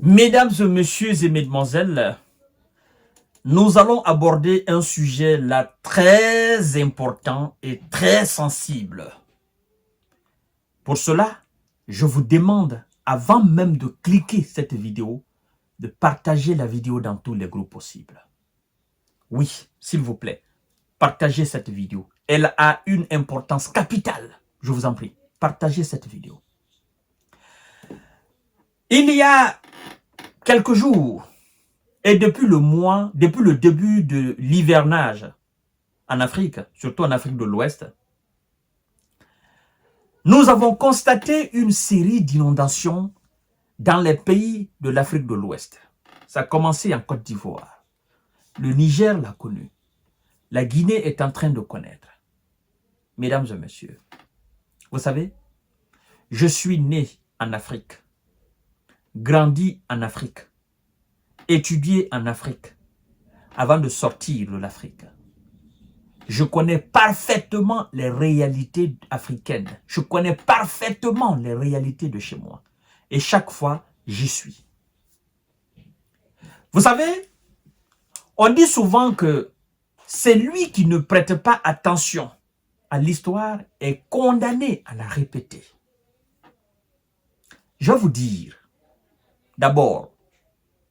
Mesdames et messieurs et mesdemoiselles, nous allons aborder un sujet là très important et très sensible. Pour cela, je vous demande, avant même de cliquer cette vidéo, de partager la vidéo dans tous les groupes possibles. Oui, s'il vous plaît, partagez cette vidéo. Elle a une importance capitale. Je vous en prie, partagez cette vidéo. Il y a quelques jours, et depuis le début de l'hivernage en Afrique, surtout en Afrique de l'Ouest, nous avons constaté une série d'inondations dans les pays de l'Afrique de l'Ouest. Ça a commencé en Côte d'Ivoire. Le Niger l'a connu. La Guinée est en train de connaître. Mesdames et messieurs, vous savez, je suis né en Afrique, grandi en Afrique, étudié en Afrique, avant de sortir de l'Afrique. Je connais parfaitement les réalités africaines. Je connais parfaitement les réalités de chez moi. Et chaque fois, j'y suis. Vous savez, on dit souvent que c'est lui qui ne prête pas attention à l'histoire est condamné à la répéter. Je vais vous dire, d'abord,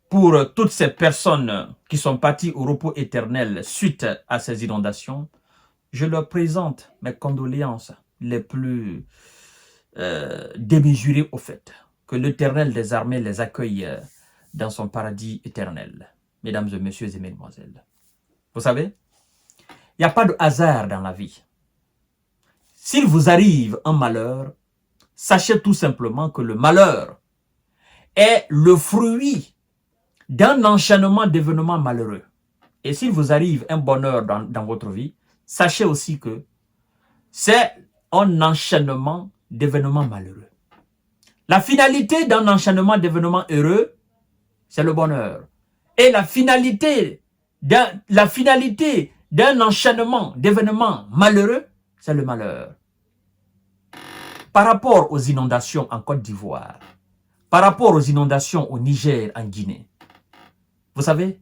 pour toutes ces personnes qui sont parties au repos éternel suite à ces inondations, je leur présente mes condoléances les plus démesurées au fait. Que l'Éternel des armées les accueille dans son paradis éternel. Mesdames et messieurs et mesdemoiselles. Vous savez, il n'y a pas de hasard dans la vie. S'il vous arrive un malheur, sachez tout simplement que le malheur est le fruit d'un enchaînement d'événements malheureux. Et s'il vous arrive un bonheur dans votre vie, sachez aussi que c'est un enchaînement d'événements malheureux. La finalité d'un enchaînement d'événements heureux, c'est le bonheur. Et la finalité d'un enchaînement d'événements malheureux, c'est le malheur. Par rapport aux inondations en Côte d'Ivoire, par rapport aux inondations au Niger, en Guinée, vous savez,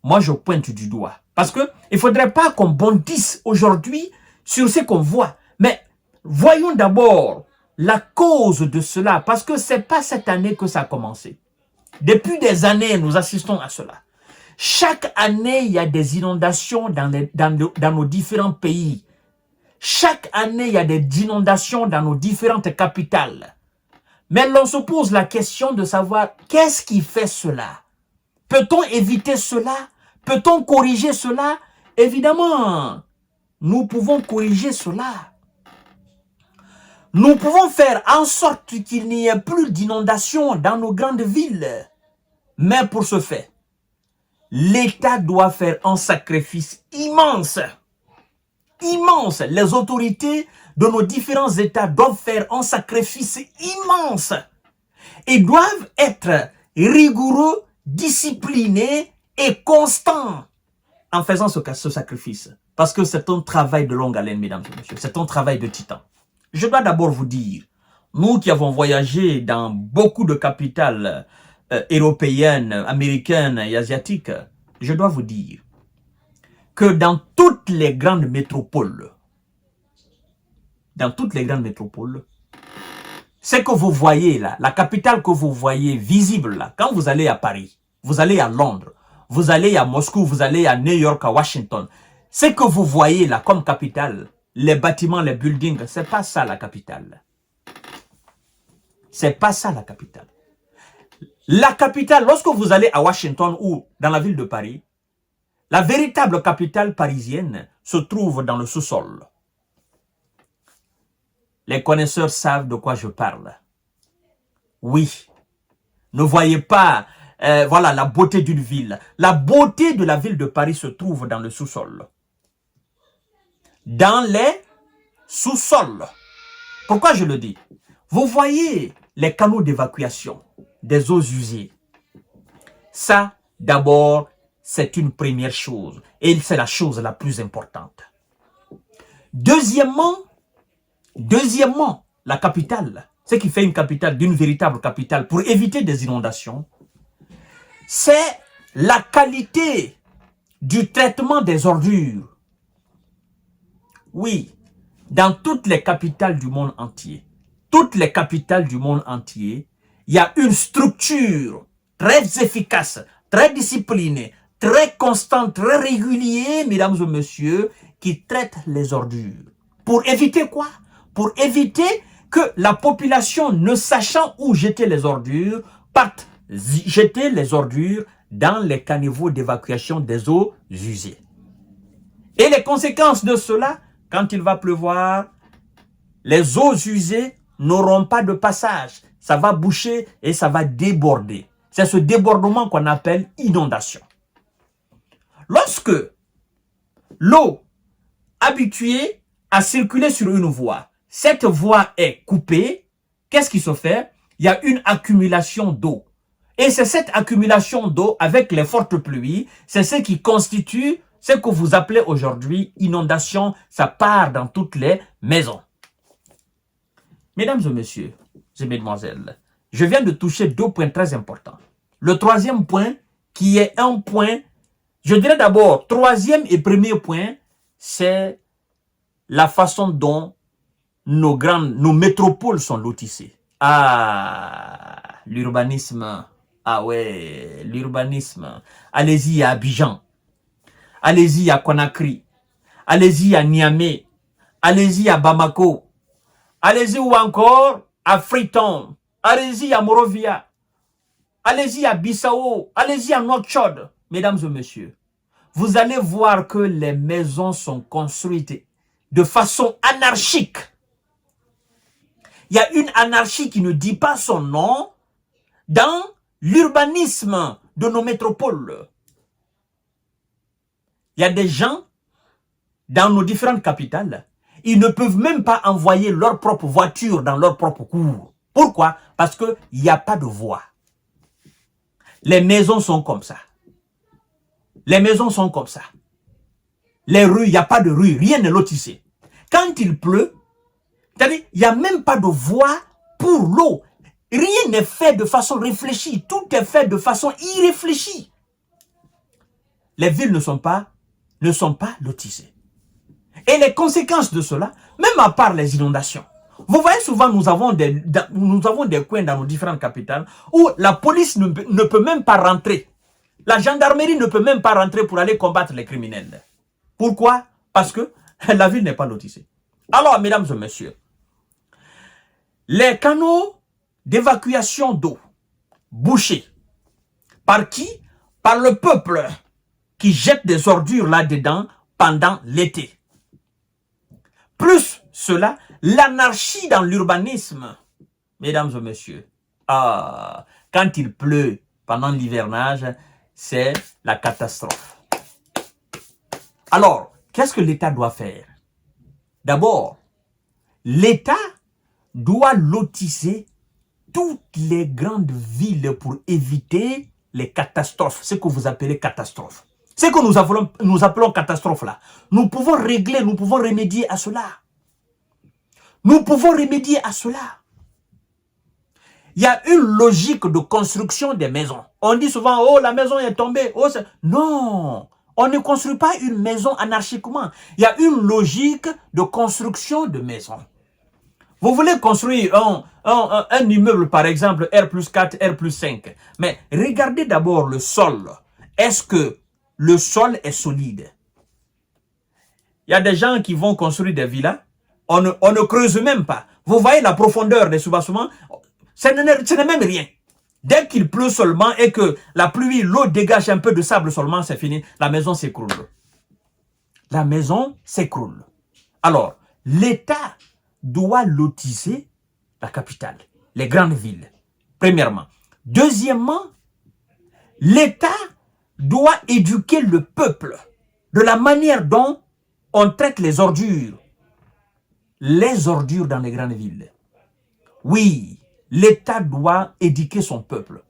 moi je pointe du doigt. Parce qu'il ne faudrait pas qu'on bondisse aujourd'hui sur ce qu'on voit. Mais voyons d'abord la cause de cela. Parce que ce n'est pas cette année que ça a commencé. Depuis des années, nous assistons à cela. Chaque année, il y a des inondations dans nos différents pays. Chaque année, il y a des inondations dans nos différentes capitales. Mais l'on se pose la question de savoir qu'est-ce qui fait cela? Peut-on éviter cela? Peut-on corriger cela? Évidemment, nous pouvons corriger cela. Nous pouvons faire en sorte qu'il n'y ait plus d'inondations dans nos grandes villes. Mais pour ce faire, l'État doit faire un sacrifice immense. Immense. Les autorités de nos différents États doivent faire un sacrifice immense. Et doivent être rigoureux, disciplinés et constants en faisant ce sacrifice. Parce que c'est un travail de longue haleine, mesdames et messieurs. C'est un travail de titan. Je dois d'abord vous dire, nous qui avons voyagé dans beaucoup de capitales européennes, américaines et asiatiques, je dois vous dire que dans toutes les grandes métropoles, ce que vous voyez là, la capitale que vous voyez visible là, quand vous allez à Paris, vous allez à Londres, vous allez à Moscou, vous allez à New York, à Washington, ce que vous voyez là comme capitale, les bâtiments, les buildings, c'est pas ça la capitale. C'est pas ça la capitale. La capitale, lorsque vous allez à Washington ou dans la ville de Paris, la véritable capitale parisienne se trouve dans le sous-sol. Les connaisseurs savent de quoi je parle. Oui, ne voyez pas voilà, la beauté d'une ville. La beauté de la ville de Paris se trouve dans le sous-sol. Dans les sous-sols. Pourquoi je le dis? Vous voyez les canaux d'évacuation des eaux usées. Ça, d'abord, c'est une première chose. Et c'est la chose la plus importante. Deuxièmement, la capitale, ce qui fait une capitale d'une véritable capitale pour éviter des inondations, c'est la qualité du traitement des ordures. Oui, dans toutes les capitales du monde entier, il y a une structure très efficace, très disciplinée, très constante, très régulière, mesdames et messieurs, qui traite les ordures. Pour éviter quoi? Pour éviter que la population, ne sachant où jeter les ordures, parte jeter les ordures dans les caniveaux d'évacuation des eaux usées. Et les conséquences de cela, quand il va pleuvoir, les eaux usées n'auront pas de passage. Ça va boucher et ça va déborder. C'est ce débordement qu'on appelle inondation. Lorsque l'eau habituée à circuler sur une voie, cette voie est coupée, qu'est-ce qui se fait? Il y a une accumulation d'eau. Et c'est cette accumulation d'eau avec les fortes pluies, c'est ce qui constitue ce que vous appelez aujourd'hui inondation. Ça part dans toutes les maisons. Mesdames et messieurs, et mesdemoiselles, je viens de toucher 2 points très importants. Le 3e point, qui est un point, je dirais d'abord, 3e et 1er point, c'est la façon dont nos métropoles sont lotissées. Ah, l'urbanisme. Ah ouais, l'urbanisme. Allez-y à Abidjan. Allez-y à Conakry. Allez-y à Niamey. Allez-y à Bamako. Allez-y ou encore à Freetown. Allez-y à Monrovia. Allez-y à Bissau. Allez-y à Nouakchott. Mesdames et messieurs, vous allez voir que les maisons sont construites de façon anarchique. Il y a une anarchie qui ne dit pas son nom dans l'urbanisme de nos métropoles. Il y a des gens dans nos différentes capitales, ils ne peuvent même pas envoyer leur propre voiture dans leur propre cour. Pourquoi? Parce qu'il n'y a pas de voie. Les maisons sont comme ça. Les maisons sont comme ça. Les rues, il n'y a pas de rue, rien n'est lotissé. Quand il pleut, c'est-à-dire, il n'y a même pas de voie pour l'eau. Rien n'est fait de façon réfléchie. Tout est fait de façon irréfléchie. Les villes ne sont pas lotissées. Et les conséquences de cela, même à part les inondations, vous voyez souvent nous avons des coins dans nos différentes capitales où la police ne peut même pas rentrer. La gendarmerie ne peut même pas rentrer pour aller combattre les criminels. Pourquoi? Parce que la ville n'est pas lotissée. Alors, mesdames et messieurs, les canaux d'évacuation d'eau bouchés, par qui? Par le peuple qui jette des ordures là-dedans pendant l'été. Plus cela, l'anarchie dans l'urbanisme, mesdames et messieurs. Ah, quand il pleut pendant l'hivernage, c'est la catastrophe. Alors, qu'est-ce que l'État doit faire? D'abord, l'État doit lotisser toutes les grandes villes pour éviter les catastrophes, ce que vous appelez catastrophes. Ce que nous appelons catastrophe là, nous pouvons régler, nous pouvons remédier à cela. Nous pouvons remédier à cela. Il y a une logique de construction des maisons. On dit souvent, oh, la maison est tombée. Oh, non, on ne construit pas une maison anarchiquement. Il y a une logique de construction de maisons. Vous voulez construire un immeuble, par exemple, R+4, R+5. Mais regardez d'abord le sol. Est-ce que le sol est solide? Il y a des gens qui vont construire des villas. On ne creuse même pas. Vous voyez la profondeur des soubassements? Ce n'est même rien. Dès qu'il pleut seulement et que la pluie, l'eau dégage un peu de sable seulement, c'est fini. La maison s'écroule. La maison s'écroule. Alors, l'État doit lotisser la capitale, les grandes villes, premièrement. Deuxièmement, l'État doit éduquer le peuple de la manière dont on traite les ordures. Les ordures dans les grandes villes. Oui, l'État doit éduquer son peuple.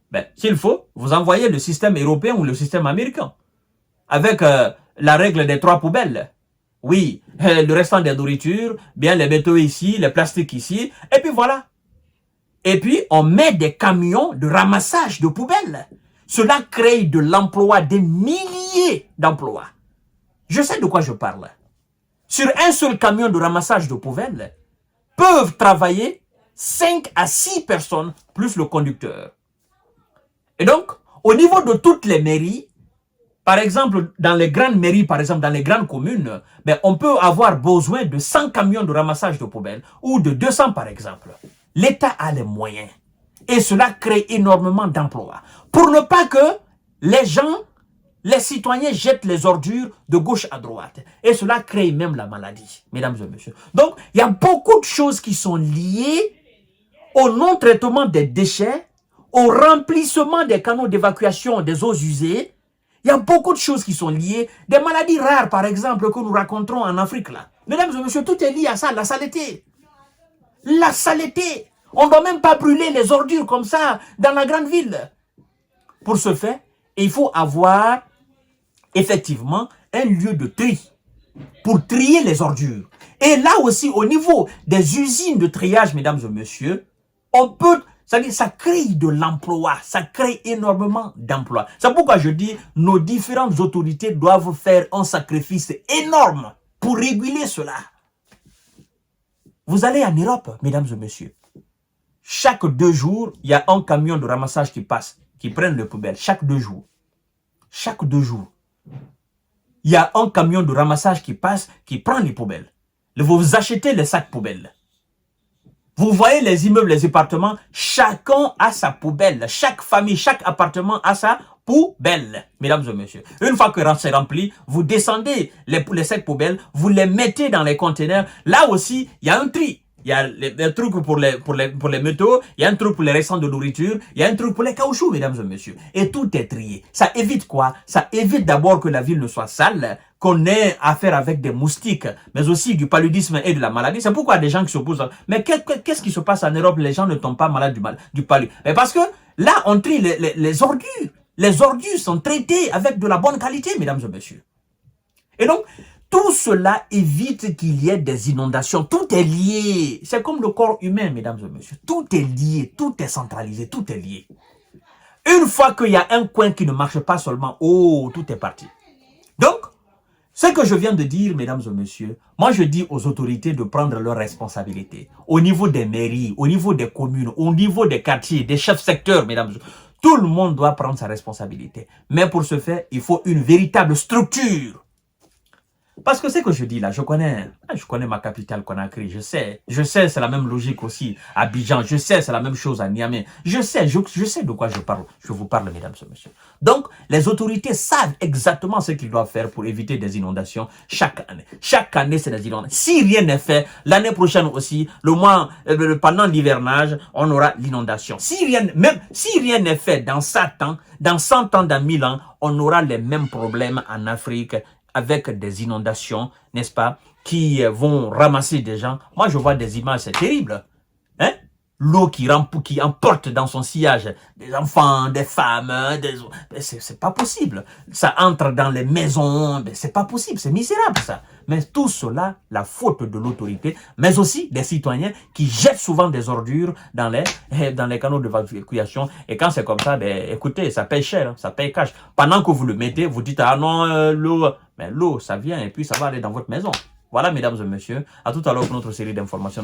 Ben, s'il faut, vous envoyez le système européen ou le système américain avec la règle des 3 poubelles. oui, le restant des nourritures, bien les métaux ici, les plastiques ici, et puis voilà. Et puis, on met des camions de ramassage de poubelles. Cela crée de l'emploi, des milliers d'emplois. Je sais de quoi je parle. Sur un seul camion de ramassage de poubelles, peuvent travailler 5 à 6 personnes, plus le conducteur. Et donc, au niveau de toutes les mairies, par exemple, dans les grandes mairies, par exemple, dans les grandes communes, ben, on peut avoir besoin de 100 camions de ramassage de poubelles, ou de 200 par exemple. L'État a les moyens. Et cela crée énormément d'emplois. Pour ne pas que les gens, les citoyens jettent les ordures de gauche à droite. Et cela crée même la maladie, mesdames et messieurs. Donc, il y a beaucoup de choses qui sont liées au non-traitement des déchets, au remplissement des canaux d'évacuation des eaux usées. Il y a beaucoup de choses qui sont liées. Des maladies rares, par exemple, que nous raconterons en Afrique, là. Mesdames et messieurs, tout est lié à ça, la saleté. La saleté. On ne doit même pas brûler les ordures comme ça dans la grande ville. Pour ce faire, il faut avoir effectivement un lieu de tri pour trier les ordures. Et là aussi, au niveau des usines de triage, mesdames et messieurs, on peut, ça crée de l'emploi, ça crée énormément d'emplois. C'est pourquoi je dis, nos différentes autorités doivent faire un sacrifice énorme pour réguler cela. Vous allez en Europe, mesdames et messieurs. Chaque 2 jours, il y a un camion de ramassage qui passe, qui prennent les poubelles. Chaque 2 jours. Chaque 2 jours. Il y a un camion de ramassage qui passe, qui prend les poubelles. Vous achetez les sacs poubelles. Vous voyez les immeubles, les appartements, chacun a sa poubelle. Chaque famille, chaque appartement a sa poubelle, mesdames et messieurs. Une fois que c'est rempli, vous descendez les sacs poubelles, vous les mettez dans les conteneurs. Là aussi, il y a un tri. Il y a des trucs pour les métaux, il y a un truc pour les restants de nourriture, il y a un truc pour les caoutchoucs, mesdames et messieurs. Et tout est trié. Ça évite quoi? Ça évite d'abord que la ville ne soit sale, qu'on ait affaire avec des moustiques, mais aussi du paludisme et de la maladie. C'est pourquoi des gens qui s'opposent. Mais qu'est-ce qui se passe en Europe? Les gens ne tombent pas malades du paludisme. Mais parce que là, on trie les ordures. Les ordures sont traitées avec de la bonne qualité, mesdames et messieurs. Et donc, tout cela évite qu'il y ait des inondations. Tout est lié. C'est comme le corps humain, mesdames et messieurs. Tout est lié, tout est centralisé, tout est lié. Une fois qu'il y a un coin qui ne marche pas seulement, oh, tout est parti. Donc, ce que je viens de dire, mesdames et messieurs, moi je dis aux autorités de prendre leurs responsabilités. Au niveau des mairies, au niveau des communes, au niveau des quartiers, des chefs secteurs, mesdames et messieurs. Tout le monde doit prendre sa responsabilité. Mais pour ce faire, il faut une véritable structure. Parce que ce que je dis là, je connais ma capitale Conakry, je sais, c'est la même logique aussi à Abidjan, je sais, c'est la même chose à Niamey, je sais de quoi je parle, je vous parle, mesdames et messieurs. Donc, les autorités savent exactement ce qu'ils doivent faire pour éviter des inondations chaque année. Chaque année, c'est des inondations. Si rien n'est fait, l'année prochaine aussi, pendant l'hivernage, on aura l'inondation. Même si rien n'est fait dans 100 ans, dans 1000 ans, on aura les mêmes problèmes en Afrique, avec des inondations, n'est-ce pas, qui vont ramasser des gens. Moi, je vois des images, c'est terrible. Hein? L'eau qui emporte dans son sillage des enfants, des femmes, c'est pas possible. Ça entre dans les maisons, c'est pas possible, c'est misérable ça. Mais tout cela, la faute de l'autorité, mais aussi des citoyens qui jettent souvent des ordures dans les canaux d'évacuation. Et quand c'est comme ça, écoutez, ça paye cher, hein, ça paye cash. Pendant que vous le mettez, vous dites, ah non, l'eau, mais l'eau, ça vient et puis ça va aller dans votre maison. Voilà, mesdames et messieurs, à tout à l'heure pour notre série d'informations.